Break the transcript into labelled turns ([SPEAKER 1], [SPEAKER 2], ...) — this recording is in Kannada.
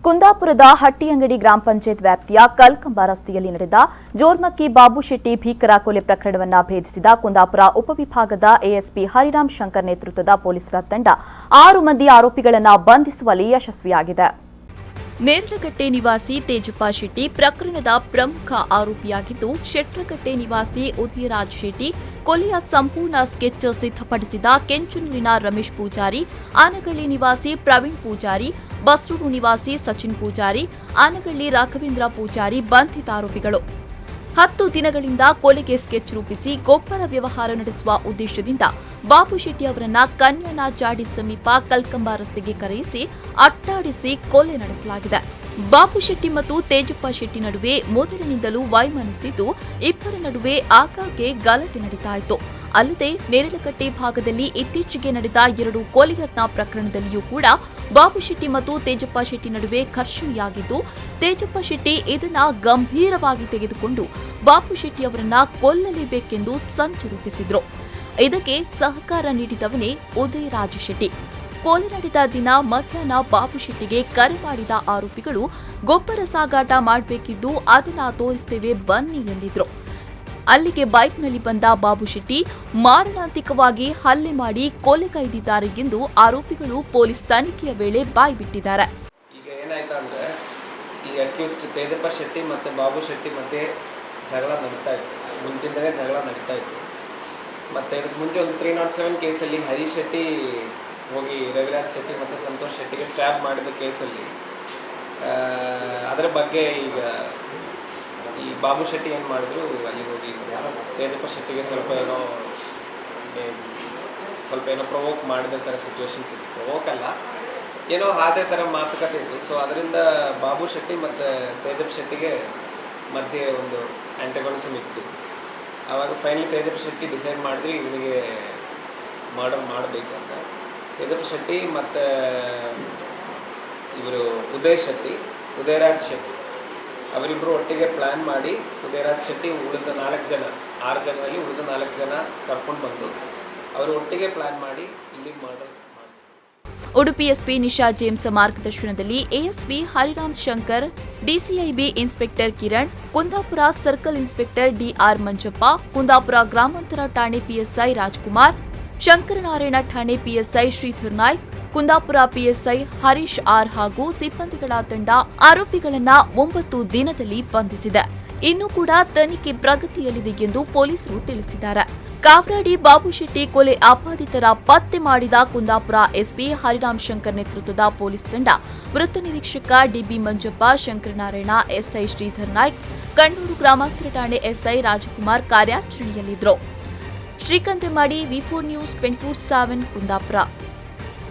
[SPEAKER 1] ಕುಂದಾಪುರದ ಹಟ್ಟಿಯಂಗಡಿ ಗ್ರಾಮ ಪಂಚಾಯತ್ ವ್ಯಾಪ್ತಿಯ ಕಲ್ಕಂಬ ರಸ್ತೆಯಲ್ಲಿ ನಡೆದ ಜೋರ್ಮಕ್ಕಿ ಬಾಬು ಶೆಟ್ಟಿ ಭೀಕರ ಕೊಲೆ ಪ್ರಕರಣವನ್ನು ಭೇದಿಸಿದ ಕುಂದಾಪುರ ಉಪವಿಭಾಗದ ಎಎಸ್ಪಿ ಹರಿರಾಮ್ ಶಂಕರ್ ನೇತೃತ್ವದ ಪೊಲೀಸರ ತಂಡ 6 ಮಂದಿ ಆರೋಪಿಗಳನ್ನು ಬಂಧಿಸುವಲ್ಲಿ ಯಶಸ್ವಿಯಾಗಿದೆ. ನೇರಲಗಟ್ಟೆ ನಿವಾಸಿ ತೇಜಪ್ಪ ಶೆಟ್ಟಿ ಪ್ರಕರಣದ ಪ್ರಮುಖ ಆರೋಪಿಯಾಗಿದ್ದು, ಶೆಟ್ರಗಟ್ಟೆ ನಿವಾಸಿ ಉದಯರಾಜ್ ಶೆಟ್ಟಿ ಕೊಲೆಯ ಸಂಪೂರ್ಣ ಸ್ಕೆಚ್ ಸಿದ್ಧಪಡಿಸಿದ ಕೆಂಚನೂರಿನ ರಮೇಶ್ ಪೂಜಾರಿ, ಆನಗಳ್ಳಿ ನಿವಾಸಿ ಪ್ರವೀಣ್ ಪೂಜಾರಿ, ಬಸ್ರೂರು ನಿವಾಸಿ ಸಚಿನ್ ಪೂಜಾರಿ, ಆನಗಳ್ಳಿ ರಾಘವೇಂದ್ರ ಪೂಜಾರಿ ಬಂಧಿತ ಆರೋಪಿಗಳು. 10 ದಿನಗಳಿಂದ ಕೊಲೆಗೆ ಸ್ಕೆಚ್ ರೂಪಿಸಿ ಗೊಬ್ಬರ ವ್ಯವಹಾರ ನಡೆಸುವ ಉದ್ದೇಶದಿಂದ ಬಾಬು ಶೆಟ್ಟಿ ಅವರನ್ನ ಕನ್ಯಾನ ಜಾಡಿ ಸಮೀಪ ಕಲ್ಕಂಬ ರಸ್ತೆಗೆ ಕರೆಯಿಸಿ ಅಟ್ಟಾಡಿಸಿ ಕೊಲೆ ನಡೆಸಲಾಗಿದೆ. ಬಾಬು ಶೆಟ್ಟಿ ಮತ್ತು ತೇಜಪ್ಪ ಶೆಟ್ಟಿ ನಡುವೆ ಮೊದಲಿನಿಂದಲೂ ವೈಮನಸ್ಸಿದ್ದು, ಇಬ್ಬರ ನಡುವೆ ಆಗಾಗ್ಗೆ ಗಲಾಟೆ ನಡೀತಾ ಇತ್ತು. ಅಲ್ಲದೆ ನೇರಲಗಟ್ಟೆ ಭಾಗದಲ್ಲಿ ಇತ್ತೀಚೆಗೆ ನಡೆದ 2 ಕೊಲೆ ಯತ್ನ ಪ್ರಕರಣದಲ್ಲಿಯೂ ಕೂಡ ಬಾಬು ಶೆಟ್ಟಿ ಮತ್ತು ತೇಜಪ್ಪ ಶೆಟ್ಟಿ ನಡುವೆ ಘರ್ಷಣೆಯಾಗಿದ್ದು, ತೇಜಪ್ಪ ಶೆಟ್ಟಿ ಇದನ್ನ ಗಂಭೀರವಾಗಿ ತೆಗೆದುಕೊಂಡು ಬಾಬು ಶೆಟ್ಟಿ ಅವರನ್ನ ಕೊಲ್ಲಲೇಬೇಕೆಂದು ಸಂಚು ರೂಪಿಸಿದ್ರು. ಇದಕ್ಕೆ ಸಹಕಾರ ನೀಡಿದವನೇ ಉದಯರಾಜ್ ಶೆಟ್ಟಿ. ಕೊಲೆ ನಡೆದ ದಿನ ಮಧ್ಯಾಹ್ನ ಬಾಬು ಶೆಟ್ಟಿಗೆ ಕರೆ ಮಾಡಿದ ಆರೋಪಿಗಳು ಗೊಬ್ಬರ ಸಾಗಾಟ ಮಾಡಬೇಕಿದ್ದು ಅದನ್ನ ತೋರಿಸ್ತೇವೆ ಬನ್ನಿ ಎಂದಿದ್ರು. ಅಲ್ಲಿಗೆ ಬೈಕ್ನಲ್ಲಿ ಬಂದ ಬಾಬು ಶೆಟ್ಟಿ ಮಾರಣಾಂತಿಕವಾಗಿ ಹಲ್ಲೆ ಮಾಡಿ ಕೊಲೆಗೈದಿದ್ದಾರೆ ಎಂದು ಆರೋಪಿಗಳು ಪೊಲೀಸ್ ತನಿಖೆಯ ವೇಳೆ ಬಾಯ್ಬಿಟ್ಟಿದ್ದಾರೆ.
[SPEAKER 2] ಈಗ ಏನಾಯ್ತು ಅಂದ್ರೆ, ಈ ಅಕ್ಯೂಸ್ಡ್ ತೇಜಪ್ಪ ಶೆಟ್ಟಿ ಮತ್ತು ಬಾಬು ಶೆಟ್ಟಿ ಮಧ್ಯೆ ಜಗಳ ನಡೀತಾ ಇತ್ತು. ಮುಂಚಿಂದಲೇ ಜಗಳ ನಡೀತಾ ಇತ್ತು. ಮತ್ತು ಇದಕ್ಕೆ ಮುಂಚೆ ಒಂದು 307 ಕೇಸಲ್ಲಿ ಹರೀಶ್ ಶೆಟ್ಟಿ ಹೋಗಿ ರವಿರಾಜ್ ಶೆಟ್ಟಿ ಮತ್ತು ಸಂತೋಷ್ ಶೆಟ್ಟಿಗೆ ಸ್ಟ್ಯಾಬ್ ಮಾಡಿದ ಕೇಸಲ್ಲಿ ಅದರ ಬಗ್ಗೆ ಈಗ ಈ ಬಾಬು ಶೆಟ್ಟಿ ಏನು ಮಾಡಿದ್ರು, ಅಲ್ಲಿ ಹೋಗಿ ತೇಜಪ್ಪ ಶೆಟ್ಟಿಗೆ ಸ್ವಲ್ಪ ಏನೋ ಪ್ರವೋಕ್ ಮಾಡಿದ ಥರ ಸಿಚುವೇಶನ್ಸ್ ಇತ್ತು. ಪ್ರವೋಕ್ ಅಲ್ಲ, ಏನೋ ಅದೇ ಥರ ಮಾತುಕತೆ ಇತ್ತು. ಸೊ ಅದರಿಂದ ಬಾಬು ಶೆಟ್ಟಿ ಮತ್ತು ತೇಜಪ್ಪ ಶೆಟ್ಟಿಗೆ ಮಧ್ಯೆ ಒಂದು ಆ್ಯಂಟಗೋನಿಸಮ್ ಇತ್ತು. ಆವಾಗ ಫೈನಲಿ ತೇಜಪ್ಪ ಶೆಟ್ಟಿ ಡಿಸೈಡ್ ಮಾಡಿದ್ವಿ ಇವನಿಗೆ ಮರ್ಡರ್ ಮಾಡಬೇಕು ಅಂತ. ತೇಜಪ್ಪ ಶೆಟ್ಟಿ ಮತ್ತು ಇವರು ಉದಯರಾಜ್ ಶೆಟ್ಟಿ ಅವರಿಬ್ಬರು ಒಟ್ಟಿಗೆ ಪ್ಲ್ಯಾನ್ ಮಾಡಿ ಉದಯರಾಜ್ ಶೆಟ್ಟಿ ಉಳಿದ 4 ಜನ 6 ಜನರಲ್ಲಿ ಉಳಿದ 4 ಜನ ಕರ್ಕೊಂಡು ಬಂದು ಅವರು ಒಟ್ಟಿಗೆ ಪ್ಲ್ಯಾನ್ ಮಾಡಿ ಇಲ್ಲಿಗೆ ಮರ್ಡರ್ ಮಾಡಿಸಿದ್ರು.
[SPEAKER 1] ಉಡುಪಿ ಎಸ್ಪಿ ನಿಶಾ ಜೇಮ್ಸ್ ಮಾರ್ಗದರ್ಶನದಲ್ಲಿ ASP Hariram Shankar, DCIB inspector Kiran, Kundapura circle inspector D R Manjappa, Kundapura ಗ್ರಾಮಾಂತರ ಠಾಣೆ ಪಿಎಸ್ಐ ರಾಜ್ಕುಮಾರ್, ಶಂಕರನಾರಾಯಣ ಠಾಣೆ PSI Shridhar Naik, Kundapura PSI Harish R ಹಾಗೂ ಸಿಬ್ಬಂದಿಗಳ ತಂಡ ಆರೋಪಿಗಳನ್ನ 9 ದಿನದಲ್ಲಿ ಬಂಧಿಸಿದೆ. ಇನ್ನೂ ಕೂಡ ತನಿಖೆ ಪ್ರಗತಿಯಲ್ಲಿದೆ ಎಂದು ಪೊಲೀಸರು ತಿಳಿಸಿದ್ದಾರೆ. ಕಾವ್ರಾಡಿ ಬಾಬು ಶೆಟ್ಟಿ ಕೊಲೆ ಆಪಾದಿತರ ಪತ್ತೆ ಮಾಡಿದ ಕುಂದಾಪುರ ಎಸ್ಪಿ ಹರಿರಾಮ್ ಶಂಕರ್ ನೇತೃತ್ವದ ಪೊಲೀಸ್ ತಂಡ ವೃತ್ತ ನಿರೀಕ್ಷಕ ಡಿಬಿ ಮಂಜಪ್ಪ, ಶಂಕರನಾರಾಯಣ, ಎಸ್ಐ ಶ್ರೀಧರ್ ನಾಯ್ಕ್, ಕಣ್ಣೂರು ಗ್ರಾಮಾಂತರ ಠಾಣೆ ಎಸ್ಐ ರಾಜಕುಮಾರ್ ಕಾರ್ಯಾಚರಣೆಯಲ್ಲಿದ್ದರು. ಶ್ರೀಕಾಂತ್ ಮಾಡಿ, ವಿ4 ನ್ಯೂಸ್ 24/7 ಕುಂದಾಪುರ.